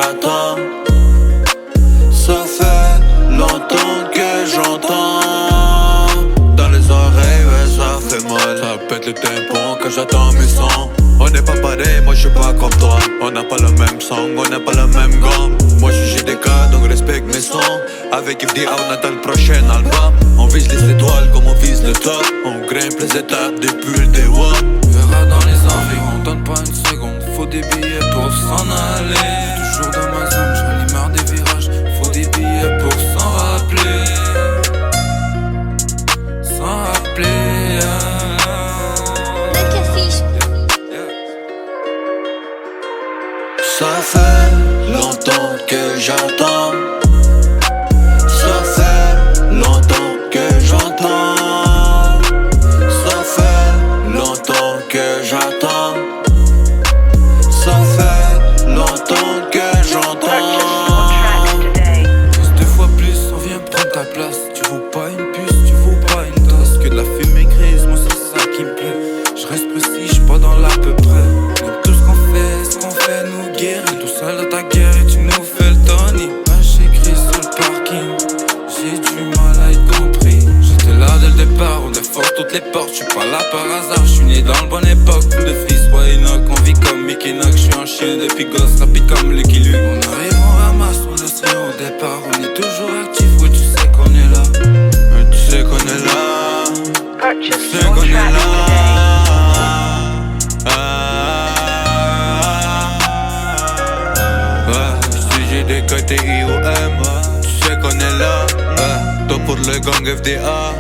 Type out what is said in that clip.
j'attends. Ça fait longtemps que j'entends. Dans les oreilles, ouais, ça fait mal. Ça pète le tampon quand j'attends mes sons. On n'est pas pareil, moi je suis pas comme toi. On n'a pas le même song, on n'a pas la même gomme. Moi je suis JDK, donc respecte mes sons. Avec FDA, on attend le prochain album. On vise les étoiles comme on vise le top. On grimpe les étapes depuis le day one. Verra dans les environs, on donne pas une seconde. Faut des billets pour s'en aller. Toujours dans ma zone, j'en ai marre des virages. Faut des billets pour s'en rappeler. S'en rappeler. Ça fait longtemps que j'attends. Ça fait longtemps que j'entends. Ça fait longtemps que j'attends. Ça fait longtemps que j'entends. Plus deux fois plus, on vient prendre ta place. Tu vaux pas une puce, tu vaux pas une tasse. Que de la fumée grise, moi c'est ça qui me plaît. Je reste précis, j'suis pas dans l'à peu près. Donc tout ce qu'on fait nous guérit. Tout seul dans ta guerre et tu nous fais le Tony. J'écris sur le parking, j'ai du mal à être compris. J'étais là dès le départ, on défonce toutes les portes. J'suis pas là par hasard, j'suis né dans le bonne époque. Plus de fils, soit Enoch, on vit comme Mickey Knock. J'suis un chien depuis gosse, rapide comme Lucky Luke. On arrive, on ramasse, on laisse rien au départ. On est toujours actif, oui tu sais qu'on est là. Tu sais qu'on est là. Tu sais qu'on est là. J'ai des côtés IOM, tu sais qu'on est là. Toi pour le gang FDA.